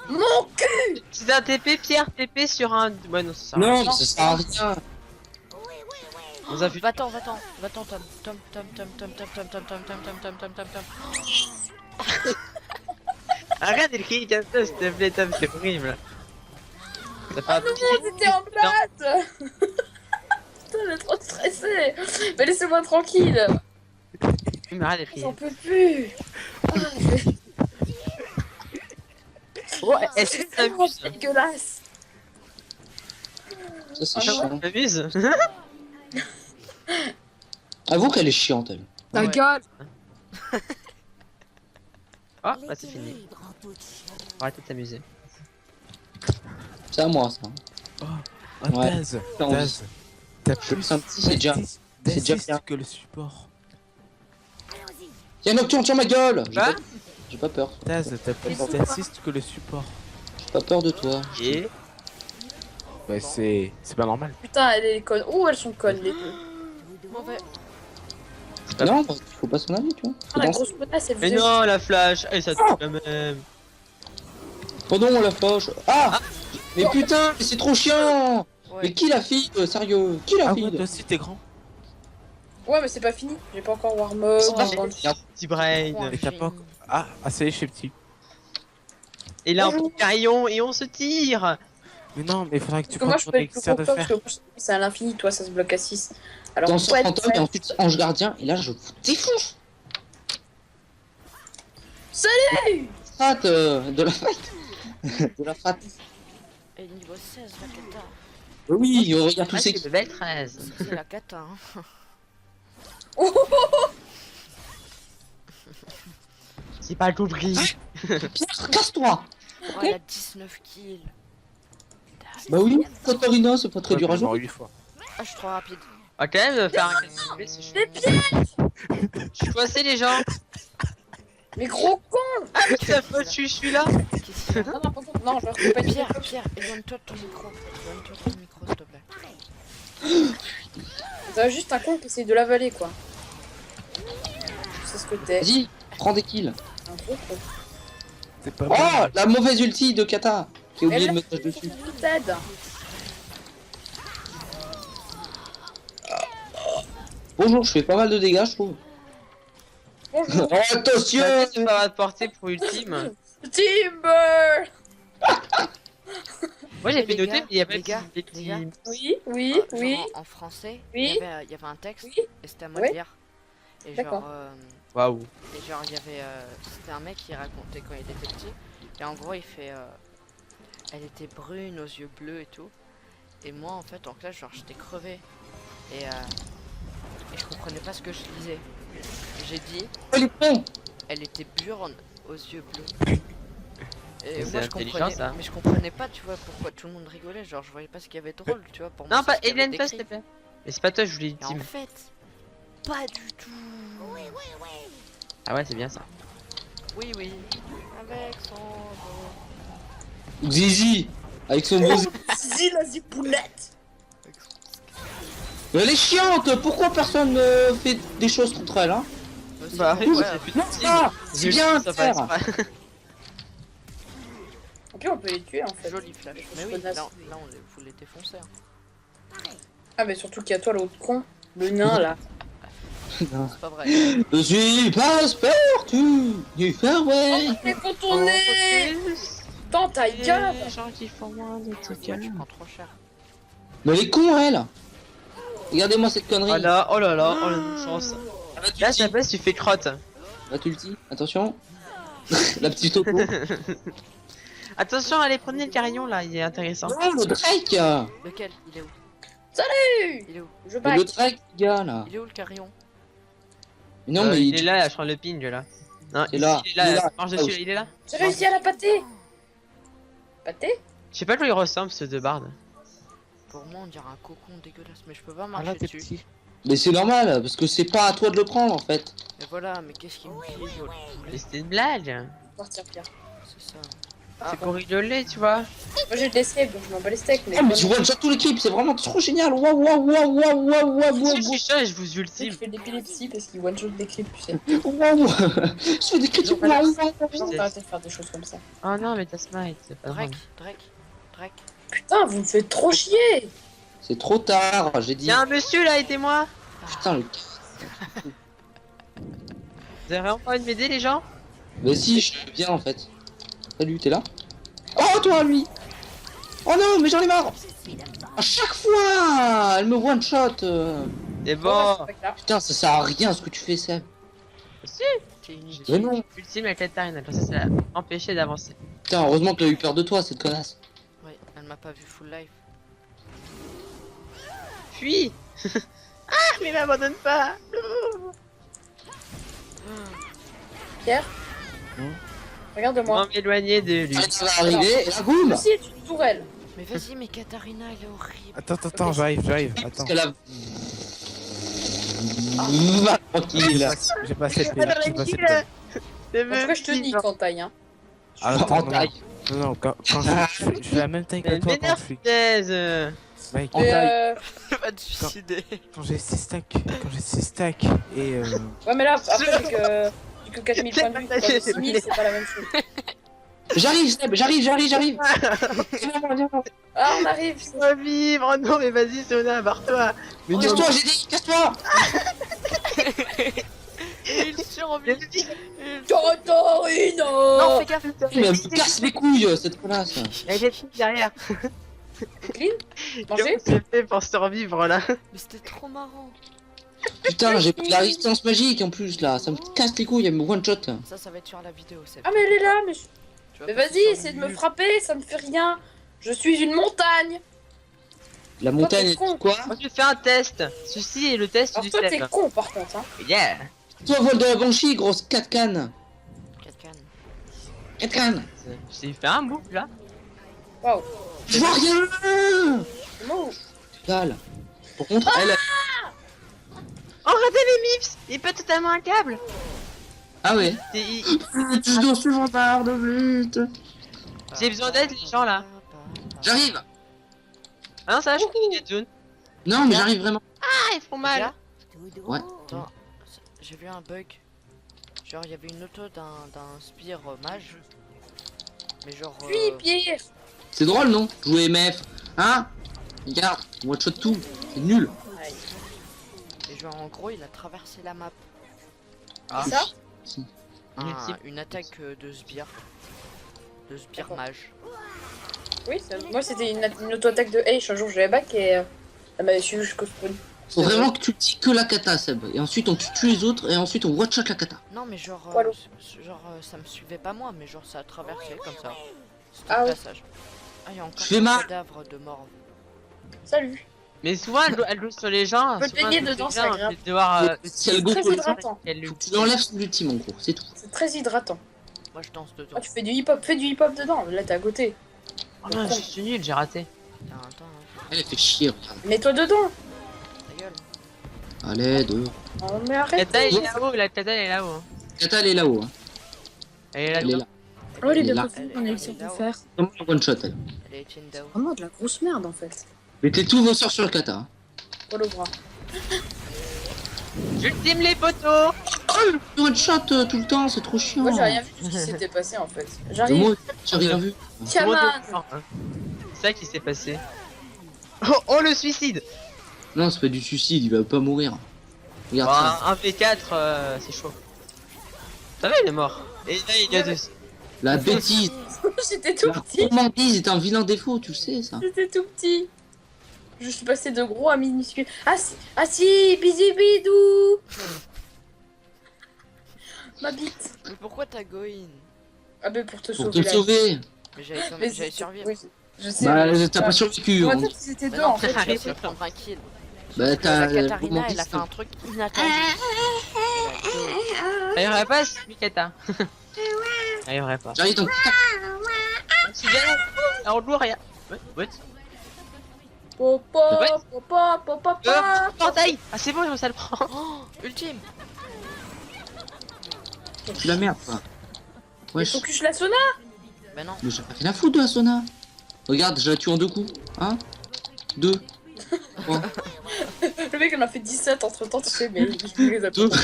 Mon cul! C'est un TP, Pierre, TP sur un. Ouais, non, c'est ça. Non, mais ça sert à rien. On a vu. Va-t'en, va-t'en, va-t'en Tom. Tom, Tom, Tom, Tom, Tom, Tom, Tom, Tom, Tom, Tom, Tom, Tom, Tom, Tom, Tom. Arrête d'écrire comme ça, s'il te plaît, Tom, c'est horrible. Ça fait Ah un non, j'étais en place. Putain, j'ai trop stressé. Mais laissez-moi tranquille. petit mais arrête d'écrire. J'en peux plus. Ah, Ouais, est-ce c'est que tellement t'amuses? dégueulasse. Ça, c'est Ah non. chiant. T'amuses? Avoue qu'elle est chiante, elle. Ta Ouais. gueule. Oh, bah c'est fini. Arrêtez de t'amuser. C'est à moi, ça. Ah, Ouais. Daz, T'as envie. Daz, t'as plus C'est un petit, c'est déjà- c'est déjà d'assist bien. que le support. Y'a Nocturne sur ma gueule. Quoi J'ai pas peur. Daz, t'as plus d'assist que le support. J'ai pas peur de toi. Et Bah c'est pas normal. Putain, elle est conne. Ouh, elles sont connes les deux. Mauvais. Non, faut pas s'en aller, tu vois. Ah, la grosse menace, elle mais faisait. non, la flash, et ça tue quand même. Oh non, la fauche. Ah mais putain, mais c'est trop chiant. Ouais. Mais qui la fille sérieux? Qui la Ah fille ouais, toi aussi t'es grand. Ouais, mais c'est pas fini. J'ai pas encore warm up. C'est pas encore fini. le- Petit brain. Et t'as pas... Ah, ça y est, je suis petit. Et là, on prend le carillon et on se tire. Mais non, mais il faudrait que tu Parce que moi, prennes je ton peux être plus élixir de content parce fer. que moi, c'est à l'infini, toi, ça se bloque à 6. Alors, Dans ouais, 130 et ensuite Ange Gardien, et là je vous défonce. Salut. Frat de la fight. De la frat. Et niveau 16, la cata. Oui, regarde tous Ah, ces. c'est belle 13. C'est la cata, hein. C'est pas compris. Pierre, casse-toi. Oh, elle a 19 kills. Bah oui, Katarina, c'est pas très dur à jouer. 8 fois. Ah, je suis trop rapide. Ah, quand même, faire un KCB, c'est chaud. Je suis coincé, les gens. Mais gros con. Ça faute, je suis là. Qu'est-ce qu'il y a? Non, non, par contre, non, je vais recouper Pierre, Pierre, éloigne-toi de ton micro. Éloigne-toi de ton micro, s'il te plaît. T'as juste un con qui essaye de l'avaler, quoi. C'est ce que t'es. Vas-y, prends des kills. Un gros con. C'est pas Oh, mal. la mauvaise ulti de Kata. J'ai oublié Elle le a- message dessus. T'aides. Bonjour, je fais pas mal de dégâts, je trouve. Bonjour. Oh, attention. Tu vas te porter pour ultime. Timber. Moi, j'ai Mais fait les noter, gars, mais il y a pas les gars, des petits. les gars. Oui, oui, Genre, oui. En français, Oui. il y avait un texte, Oui. et c'était à moi Ouais. de lire. Et D'accord. Waouh. il y avait... c'était un mec qui racontait quand il était petit. Et en gros, il fait... elle était brune, aux yeux bleus et tout. Et moi, en fait, en classe, genre, j'étais crevé. Et je comprenais pas ce que je lisais. J'ai dit, Oh, les cons. elle était burne, aux yeux bleus. Et C'est moi, je intelligent, comprenais, ça. mais je comprenais pas, tu vois, pourquoi tout le monde rigolait. Genre, je voyais pas ce qu'il y avait de drôle, tu vois. Pour moi, Non, c'est pas ce qu'il y avait Hélène, s'il te d'écrit. plaît. Mais c'est pas toi, je voulais Et en ultime. fait, pas du tout. Ah ouais, c'est bien ça. Oui, oui. Avec son... Zizi, avec son beau. Zizi la zipounette. Mais elle est chiante. Pourquoi personne fait des choses contre elle, hein? Bah, ouais, oui, ouais. j'ai plus Non, d'ultime. ça, c'est bien de ça faire. passe pas. Et puis on peut les tuer en fait. Joli flash. Mais oui, Connasse. là vous les défoncez. Hein. Ah, mais surtout qu'il y a toi l'autre con. Le nain là. C'est pas vrai. Je suis passe-partout du Far West. Mais contourné. Tant ta gueule. Les gens qui font moins de Ouais, tu prends trop cher. Mais elle est con, elle. Regardez-moi cette connerie. Oh là, oh là là, oh la chance. Ah, bah, tu Là, le ça dis. passe, tu fais crotte. Là, tu le dis. Attention. La petite auto. Attention, allez, prenez le carillon là, il est intéressant. Oh, le Drake. Lequel? Il est où? Salut. Il est où? Je Mais back. le Drake, gars, là. Il est où le carillon? Mais non, mais il est là, je prends le ping là. Non, Il est ici, là, il est là, il est là. marche dessus, il est là. J'ai réussi à la pâter. Pâter. Je sais pas quoi il ressemble ce de barde. Pour moi, on dirait un cocon dégueulasse, mais je peux pas Ah marcher là, t'es dessus. petit. Mais c'est normal, parce que c'est pas à toi de le prendre, en fait. Mais voilà, mais qu'est-ce qu'il me dit, le Mais poulet? c'était une blague. Partir Pierre. C'est ça. C'est pour rigoler, tu vois. Moi j'ai le escape donc je m'en bats les steaks. Mais Ah, mais tu vois déjà tout l'équipe, c'est vraiment trop génial. Waouh, waouh, waouh, waouh, waouh, waouh, Je suis chiant et je vous je ultime. fais de l'épilepsie parce qu'il one shot des clips, tu sais. waouh. Je fais des critiques. Voilà. Waouh, waouh. On va arrêter de faire des choses comme ça. Oh non, mais t'as smite, c'est pas grave. Drake. Putain, vous me faites trop chier. C'est trop tard, j'ai dit. Y'a un monsieur là, aidez-moi. Putain, le. Vous avez vraiment pas envie de m'aider, les gens? Mais si, je suis bien, en fait. Salut, t'es là? Oh, toi, lui! Oh non, mais j'en ai marre! À chaque fois, elle me one shot. C'est Bon, bon. c'est pas grave. Putain, ça sert à rien ce que tu fais, Seb. Si. T'es inutile. Mais non. Ultime avec la Katarina, comme ça l'a empêché d'avancer. Putain, heureusement qu'elle a eu peur de toi, cette connasse. Ouais, elle m'a pas vu full life. Fuis. Ah, mais m'abandonne pas. Pierre Regarde-moi. M'éloigner de lui. Ça va arriver, et là, boum! Aussi, tu une tourelle. Mais vas-y, mais Katarina, elle est horrible. Attends, j'arrive, attends. Parce qu'elle a... Va, tranquille. J'ai pas cette peine, j'ai pas cette peine. En tout cas, je te nique en taille, hein. Ah, En attends, taille. non, quand je fais la même taille que Elle toi quand m'énerve, je suis... punaise. Mec, En Et, taille. Va te suicider. quand j'ai 6 stacks, et Ouais, mais là, après, j'ai que 4000 points de vue. Quand j'ai 6000, c'est pas la même chose. J'arrive, Seb, j'arrive. Ah, on arrive. Revivre. Oh non, mais vas-y, Sona, barre-toi. Mais non, Casse-toi, j'ai dit, casse-toi! Il survit. Totorino. Non, fais gaffe. Mais elle me casse les couilles, cette connasse. il y a des filles derrière. Clean Manger Comment tu fait pour survivre là? Mais c'était trop marrant. Putain, j'ai pris la résistance magique en plus là, ça me casse les couilles, elle me one shot. Ça va être sur la vidéo, c'est. Ah, mais elle est là, mais... Tu vas Mais passer vas-y, sur essaie de me YouTube. frapper, ça me fait rien. Je suis une montagne. La montagne, t'es con. quoi? Moi je fais un test. Ceci est le test Alors du toi, t'es Seb. con, par contre, hein. Yeah. Toi, vol de la banshee, grosse 4 cannes. 4 cannes. 4 cannes. J'ai fait un move là. Waouh. Je vois rien. Comment Dalle. Par contre, elle... Oh, regardez les mips. Il pète totalement un câble. Ah ouais. Tu dois suivre ta de vite. J'ai besoin d'aide, les gens, là. J'arrive. Ah non, ça va, je suis une zone. Non, mais j'arrive vraiment. Ah, ils font mal. Là, Ouais. attends, j'ai vu un bug. Genre, il y avait une auto d'un spire mage. Mais genre. Puis, Pierre. C'est drôle, non? Jouer MF. Hein? Regarde, one shot tout. C'est nul. Et genre, en gros, il a traversé la map. Ah. Ça Une attaque de sbire. De sbire D'accord. mage. Oui, moi c'était une auto-attaque de H. Un jour, je l'avais back et elle m'avait suivi jusqu'au spawn. Faut vraiment que tu dis que la kata, Seb. Et ensuite, on tue les autres. Et ensuite, on one shot la kata. Non, mais genre. Voilà. Ça me suivait pas moi, mais genre, ça a traversé comme ça. C'était Ah le ouais. passage. Ah, il y a encore Je fais un mal. cadavre de mort. Salut. Mais souvent, elle joue sur les gens. peux te souvent, baigner elle joue dedans, sur les gens, c'est agréable. je vais devoir. Si elle go Très pour le hydratant. tu l'enlèves son ultime en gros, c'est tout. C'est très hydratant. Moi, je danse dedans. Ah, tu fais du hip-hop, fais du hip-hop dedans. Là, t'es à côté. Oh non, je suis nul, j'ai raté. Attends, hein, Elle fait chier, regarde. Mets-toi dedans. ta gueule. Allez, deux. Oh, mais arrête. Kata, elle est là-haut, la Kata, elle est là-haut. hein. Kata, elle est là-haut. Hein. Elle est Elle est là-haut. là. Oh les Elle est là. deux qu'on a réussi à faire. Comment on one shot elle? Elle est Tiendao. C'est vraiment de la grosse merde en fait. Mettez tous vos sorts sur le kata. Hein. Oh le bras. J'ultime les poteaux. One shot tout le temps, c'est trop chiant. Moi, j'ai rien vu de ce qui s'était passé en fait. Mais J'arrive. moi, j'ai rien vu. Tiaman. C'est ça qui s'est passé. Oh, oh, le suicide. Non, c'est pas du suicide, il va pas mourir. Regarde Bah, ça. un V4, c'est chaud. Ça va, il est mort. Et là, il y a deux. La bêtise. J'étais tout La petit. gourmandise est un vilain défaut, tu le sais ça. J'étais tout petit. Je suis passé de gros à minuscule. Ah si, bisous bidou. Ma bite. Mais pourquoi t'as go in? Ah ben pour te Pour sauver te la sauver. Mais j'allais Mais j'allais c'est- survivre. oui, je sais. Bah, mais- t'as pas survécu. Dans ma Hein. tête, ils étaient Mais deux non, en fait. j'ai essayé de prendre un kill. Bah, La t'as. Katarina, elle a fait un truc inattendu. Elle arriverait pas, c'est Mikata. Elle arriverait pas. J'arrive dans. Tu viens là, en lourd, rien. What? Popo, Ouais. popo, popo, popo. Portail. Ah, c'est bon, ça le prend. Oh, ultime. Tu la merde, quoi. Mais Wesh. faut que je la sauna. Bah non. Mais j'ai pas rien à foutre de la sauna. Regarde, je la tue en 2 coups. 1, 2, 3, Le mec, il en a fait 17 entre temps, tu sais, mais je les a 2. pas.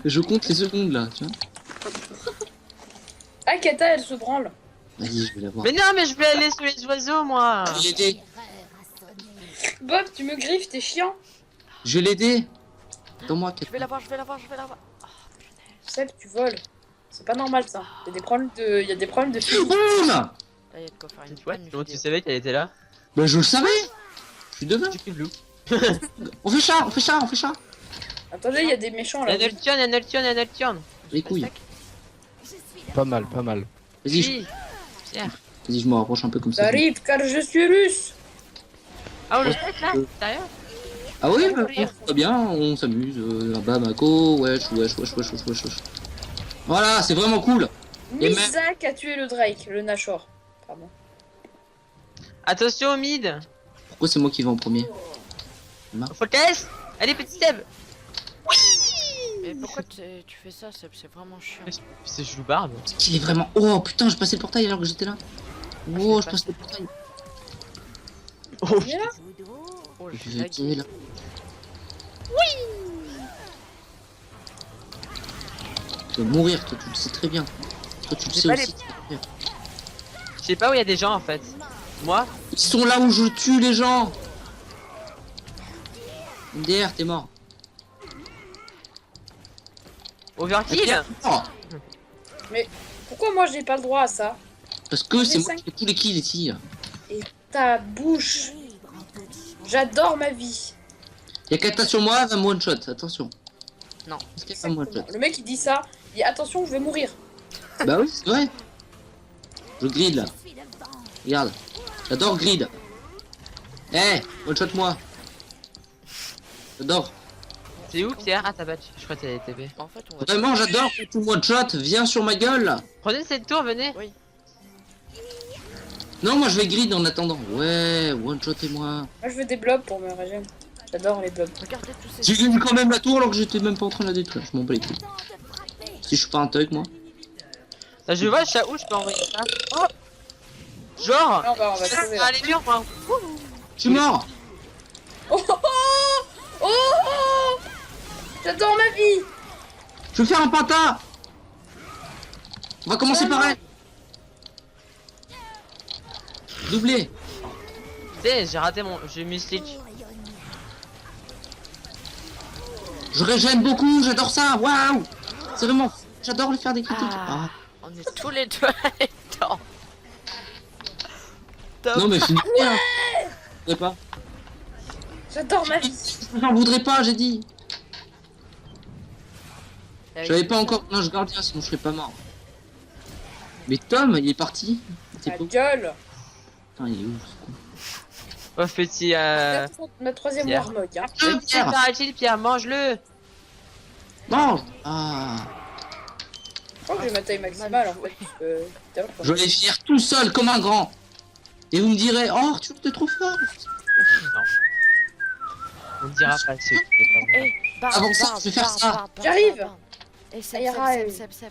Je compte les secondes là, tu vois. Ah, Kata, elle se branle. Vas-y, je vais la voir. Mais non, mais je vais aller sur les oiseaux, moi. Je vais l'aider. Bob, tu me griffes, t'es chiant. Je vais l'aider. Attends-moi, Je vais la voir, je vais la voir, je vais la voir. Seb, tu voles. C'est pas normal ça. Il y a des problèmes de, il y a des problèmes de physique. Boum. Là, il y a de quoi faire une Tu vois, bonne comment tu vidéo. savais qu'elle était là? Bah je le savais. Je suis devin. Tu fais loup. On fait ça, on fait ça, on fait ça. Attendez, il y a des méchants là. Noltion. Les couilles. Pas mal, pas mal. Vas-y, Oui. Pierre. vas-y, je me rapproche un peu comme ça. J'arrive car je suis russe. Ah, on le fait là? Sérieux? Ah oui, bah, très bien, on s'amuse. Bamako, wesh, wesh, wesh, wesh, wesh, wesh, wesh. Voilà, c'est vraiment cool. Et même- Mizak a tué le Drake, le Nashor. Pardon. Attention au mid. Pourquoi c'est moi qui vais en premier? Focus. Allez, petit Seb. Mais pourquoi tu fais ça, Seb? C'est vraiment chiant. C'est joubarde. Il est vraiment. Oh putain, je passais le portail alors que j'étais là. Oh, je passe le portail. Oh, Viens là. Oh, Je j'ai vais lagué. tirer là. Tu vas mourir, toi, tu le sais très bien. Toi, tu le J'ai sais pas aussi. je sais pas où il y a des gens en fait. Moi? Ils sont là où je tue les gens. MDR, t'es mort. Overkill. Oh, Pourquoi moi j'ai pas le droit à ça? parce que c'est Mais moi qui fais tous les kills ici. Ta bouche. J'adore ma vie. Y'a qu'à sur moi, va me one shot, attention. Non. Est-ce qu'il y a pas one shot? Le mec il dit ça, il dit attention je vais mourir. Bah oui, c'est vrai. Je grid là. Regarde. J'adore grid. Eh, one shot moi. J'adore. C'est où Pierre? Ah t'as battu. Je crois que t'as TP. En fait, on va. Vraiment, j'adore tout one shot. Viens sur ma gueule là. Prenez cette tour, venez. Oui. Non, moi je vais grid en attendant. Ouais, one shot et moi. Moi je veux des blobs pour me régénérer. J'adore les blobs. Regardez tous ces. J'ai gagné quand même la tour alors que j'étais même pas en train de la détruire. Je m'en bats les couilles. Si je suis pas un thug moi. Là, je vois, où je peux envoyer ça. Oh. Genre. Là, on va trouver. Ah, les murs, moi. Je suis mort. Oh, oh, oh, oh. J'adore ma vie. Je vais faire un penta. On va commencer par elle. Doublé. Tu sais, j'ai raté mon. J'ai mis Stitch. Je régène beaucoup, j'adore ça. Waouh. C'est vraiment. J'adore le faire des critiques. Ah, Ah. on est tous les deux là-dedans. Top. Non mais finis. Hein. Je voudrais pas. J'adore ma vie. J'en voudrais pas, j'ai dit. Avec J'avais tout pas ça. encore un ange gardien, sinon je serais pas mort. Mais Tom, il est parti. C'est Ta pas. gueule. Putain, il est où? Oh, petit. Ma troisième Pierre. warmog. Hein. Pierre, arrête-le, Pierre, mange-le. Mange. Ah. Je crois que j'ai ma taille maximale en fait. Putain, Je vais finir tout seul comme un grand. Et vous me direz, oh Arthur, t'es trop fort. On ne dira pas ce. Eh, barbe, Avant ça, barbe, je vais faire barbe, ça. barbe, barbe, J'arrive. barbe. Eh, Seb, Aïra, Seb, Seb,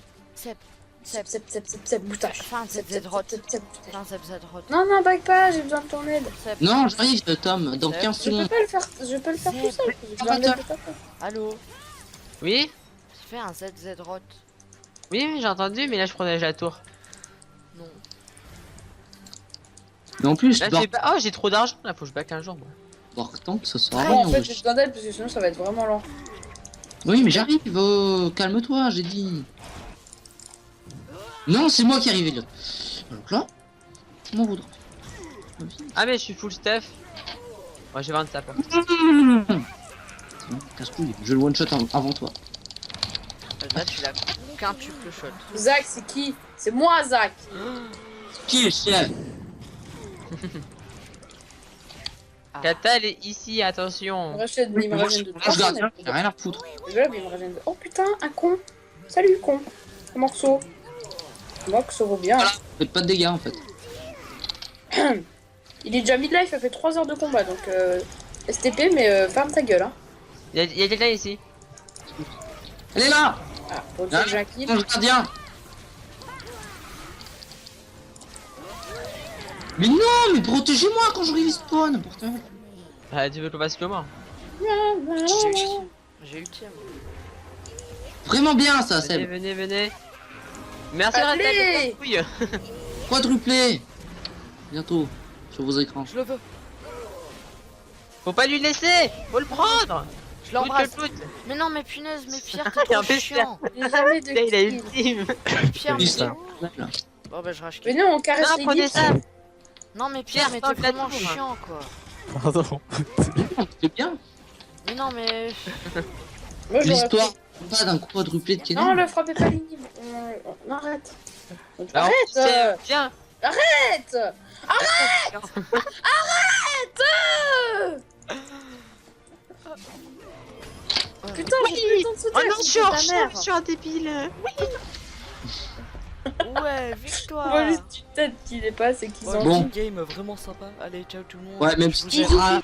Seb, Seb, Seb, Seb, moustache. Enfin, Seb, Seb, Zedrot. Seb. non, Seb, Zedrot. Non, non, bague pas, j'ai besoin de ton aide. Seb, Non, j'arrive, Tom, dans 15 Je peux secondes. pas le faire, je peux le faire tout seul. J'ai besoin de l'aide de papa. allô, Oui? fais un ZZ Rot. Oui, j'ai entendu, mais là je protège la tour. Non. Mais en plus, Là, oh, j'ai trop d'argent, là, faut que je back un jour, moi. tant ça sert à Bon, rien. en fait, wesh. j'ai besoin d'aide parce que sinon ça va être vraiment lent. Oui, mais j'arrive, calme-toi, j'ai dit. Non, c'est moi qui arrive, Elliot. Donc là, tu m'en voudras. Ah, mais je suis full stuff. Ouais, j'ai 20 de sapin. C'est bon, casse-couille, je le one-shot avant toi. Là, tu l'as quintuple shot. Zach, c'est qui? C'est moi, Zach. Qui est chef? Ah. Kata, elle est ici, Il me attention. régène, il me Moi, régène je de suis gardien, j'ai rien à foutre. Le globe, il me régène de... Oh putain, un con. Salut, con. Un morceau. Un morceau vaut bien. Voilà. Faites pas de dégâts en fait. Il est déjà midlife, il fait 3 heures de combat, donc STP, mais ferme ta gueule, hein. Il y a quelqu'un ici. Elle est là! Ah, pour Là, dire que j'ai un kill. Ange gardien! Mais non, mais protégez-moi quand je respawn, pourtant. Ah, tu veux qu'on passe comment? J'ai ultime. Vraiment bien ça, Venez, Seb. venez, venez. Merci, Allez. Ratel, couille. Quadruplé. Bientôt, sur vos écrans. Je le veux. Faut pas lui laisser. Faut le prendre. Je l'embrasse. Plout. Mais non, mais punaise, mais Pierre, Et t'es en trop plus, chiant. J'ai jamais de Là, il a kill. ultime. Pierre, Oui, mais ça. Bon, bah, je rage Mais kill. non, on caresse Non, les prenez gifs. ça. Non, mais Pierre, mais Pierre, t'es tank la vraiment tour. chiant, quoi. Pardon. C'est bien. Mais non, mais. Moi, j'aurais L'histoire pris- pas d'un quadruplé de Non, Kennen. le frappez pas les niveaux. On arrête. Alors, Arrête. Viens. Arrête. Putain, j'ai plus le temps de sauter. Oh à non, cause je suis de en ta rechange, mère. je suis un débile. Ouais, On victoire. voit juste une tête qui dépasse et qui Bon, s'en Bon. game vraiment sympa. Allez, ciao tout le monde. Ouais, même Je si vous tu aime. seras